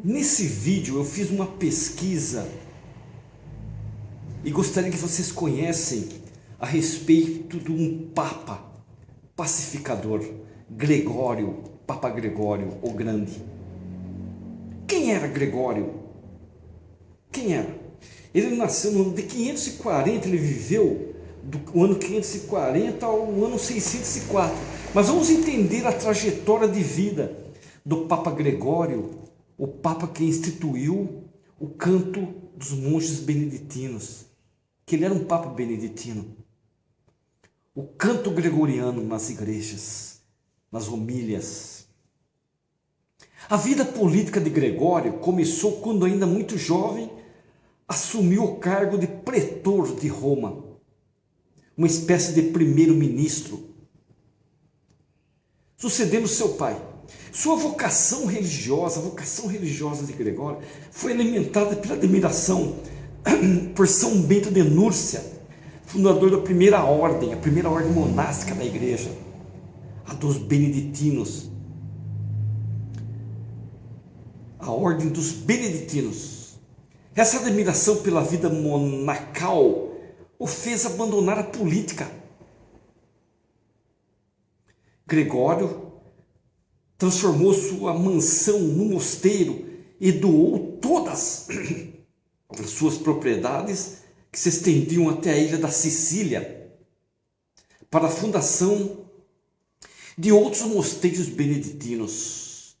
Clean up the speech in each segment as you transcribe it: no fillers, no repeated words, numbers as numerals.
Nesse vídeo eu fiz uma pesquisa e gostaria que vocês conhecem a respeito de um Papa pacificador, Gregório, Papa Gregório o Grande. Quem era Gregório? Quem era? Ele nasceu no ano de 540, ele viveu do ano 540 ao ano 604. Mas vamos entender a trajetória de vida do Papa Gregório, o Papa que instituiu o canto dos monges beneditinos, que ele era um Papa beneditino. O canto gregoriano nas igrejas, nas homílias. A vida política de Gregório começou quando ainda muito jovem assumiu o cargo de pretor de Roma, uma espécie de primeiro-ministro, sucedendo seu pai. Sua vocação religiosa, a vocação religiosa de Gregório, foi alimentada pela admiração por São Bento de Núrcia, fundador da primeira ordem, a primeira ordem monástica da igreja, a dos beneditinos. A ordem dos beneditinos. Essa admiração pela vida monacal o fez abandonar a política. Gregório transformou sua mansão num mosteiro e doou todas as suas propriedades, que se estendiam até a ilha da Sicília, para a fundação de outros mosteiros beneditinos,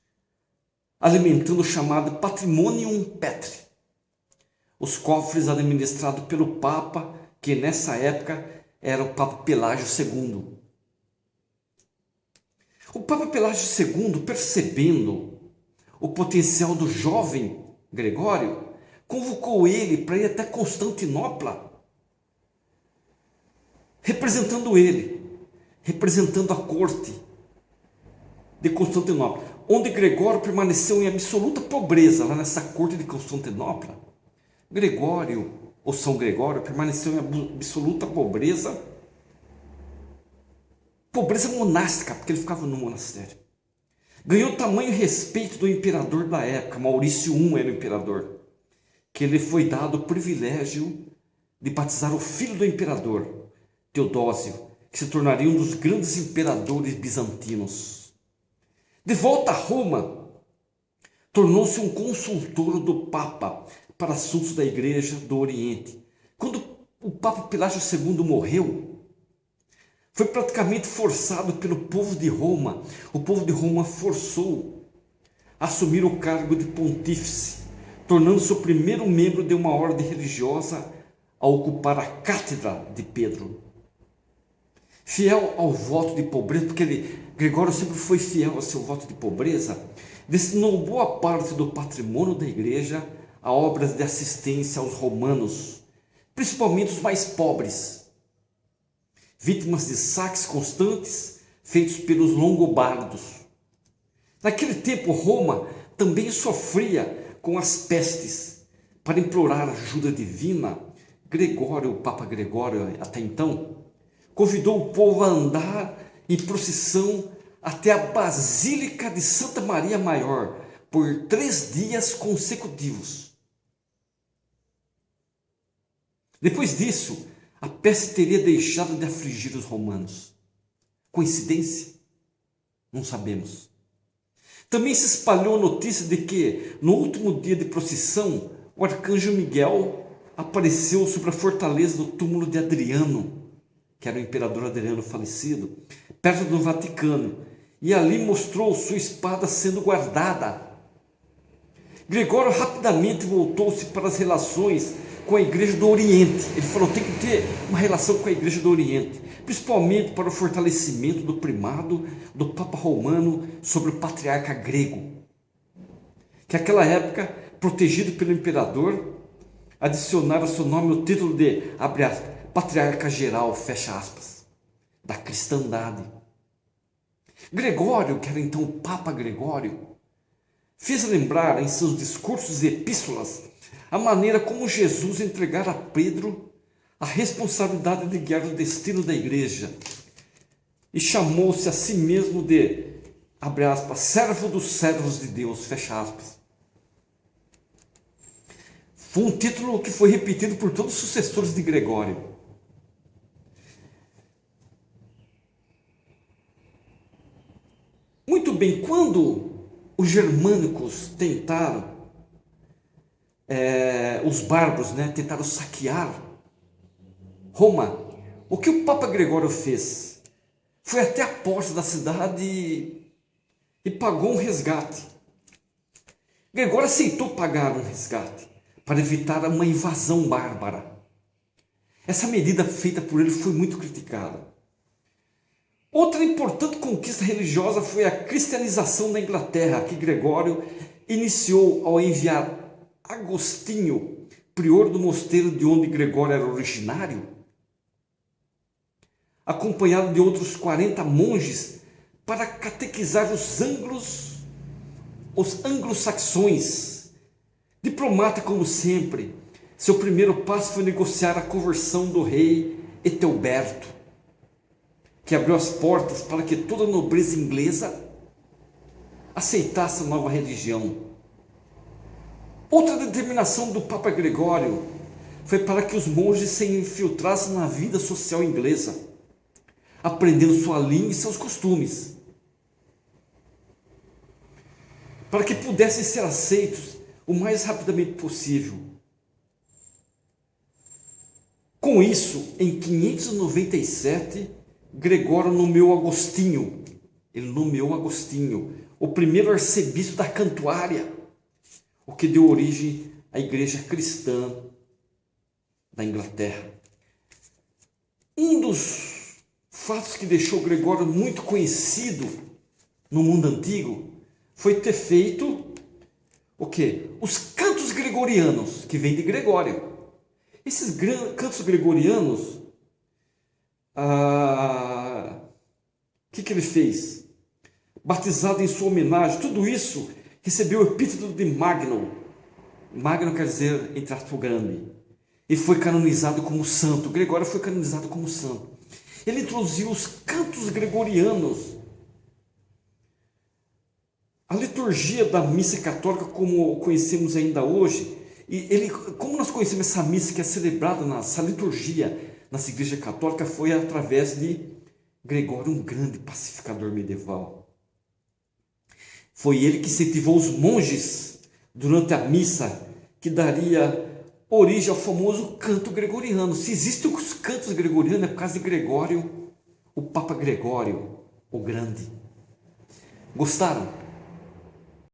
alimentando o chamado Patrimonium Petri, os cofres administrados pelo Papa, que nessa época era o Papa Pelágio II. O Papa Pelágio II, percebendo o potencial do jovem Gregório, convocou ele para ir até Constantinopla, representando a corte de Constantinopla, onde Gregório permaneceu em absoluta pobreza, lá nessa corte de Constantinopla. Gregório, ou São Gregório, permaneceu em absoluta pobreza monástica, porque ele ficava no monastério. Ganhou tamanho respeito do imperador da época, Maurício I era o imperador, que ele foi dado o privilégio de batizar o filho do imperador, Teodósio, que se tornaria um dos grandes imperadores bizantinos. De volta a Roma, tornou-se um consultor do Papa para assuntos da Igreja do Oriente. Quando o Papa Pelágio II morreu, foi praticamente forçado pelo povo de Roma. O povo de Roma forçou a assumir o cargo de pontífice, tornando-se o primeiro membro de uma ordem religiosa a ocupar a cátedra de Pedro. Fiel ao voto de pobreza, porque Gregório sempre foi fiel ao seu voto de pobreza, destinou boa parte do patrimônio da igreja a obras de assistência aos romanos, principalmente os mais pobres, vítimas de saques constantes feitos pelos longobardos. Naquele tempo, Roma também sofria com as pestes. Para implorar ajuda divina, Gregório, o Papa Gregório, até então, convidou o povo a andar em procissão até a Basílica de Santa Maria Maior por 3 dias consecutivos. Depois disso, a peste teria deixado de afligir os romanos. Coincidência? Não sabemos. Também se espalhou a notícia de que, no último dia de procissão, o arcanjo Miguel apareceu sobre a fortaleza do túmulo de Adriano, que era o imperador Adriano falecido, perto do Vaticano, e ali mostrou sua espada sendo guardada. Gregório rapidamente voltou-se para as relações com a igreja do Oriente. Ele falou, tem que ter uma relação com a igreja do Oriente, principalmente para o fortalecimento do primado do Papa Romano sobre o patriarca grego, que naquela época, protegido pelo imperador, adicionara ao seu nome o título de, abre aspas, patriarca geral, fecha aspas, da cristandade. Gregório, que era então o Papa Gregório, fez lembrar em seus discursos e epístolas a maneira como Jesus entregara a Pedro a responsabilidade de guiar o destino da igreja e chamou-se a si mesmo de, abre aspas, servo dos servos de Deus, fecha aspas. Foi um título que foi repetido por todos os sucessores de Gregório. Muito bem, quando os germânicos tentaram, os bárbaros, né, tentaram saquear Roma, o que o Papa Gregório fez? Foi até a porta da cidade e pagou um resgate. Gregório aceitou pagar um resgate para evitar uma invasão bárbara. Essa medida feita por ele foi muito criticada. Outra importante conquista religiosa foi a cristianização da Inglaterra, que Gregório iniciou ao enviar Agostinho, prior do mosteiro de onde Gregório era originário, acompanhado de outros 40 monges, para catequizar os anglo-saxões. Diplomata como sempre, seu primeiro passo foi negociar a conversão do rei Ethelberto, que abriu as portas para que toda a nobreza inglesa aceitasse a nova religião. Outra determinação do Papa Gregório foi para que os monges se infiltrassem na vida social inglesa, aprendendo sua língua e seus costumes, para que pudessem ser aceitos o mais rapidamente possível. Com isso, em 597, Gregório nomeou Agostinho, o primeiro arcebispo da Cantuária, o que deu origem à igreja cristã da Inglaterra. Um dos fatos que deixou Gregório muito conhecido no mundo antigo foi ter feito o quê? Os cantos gregorianos, que vem de Gregório. Esses cantos gregorianos, que ele fez? Batizado em sua homenagem, tudo isso recebeu o epíteto de Magno. Magno quer dizer, entre aspas, grande. E foi canonizado como santo. Gregório foi canonizado como santo. Ele introduziu os cantos gregorianos. A liturgia da missa católica, como conhecemos ainda hoje, como nós conhecemos essa missa que é celebrada nessa liturgia nessa igreja católica, foi através de Gregório, um grande pacificador medieval. Foi ele que incentivou os monges durante a missa, que daria origem ao famoso canto gregoriano. Se existem os cantos gregorianos, é por causa de Gregório, o Papa Gregório, o Grande. Gostaram?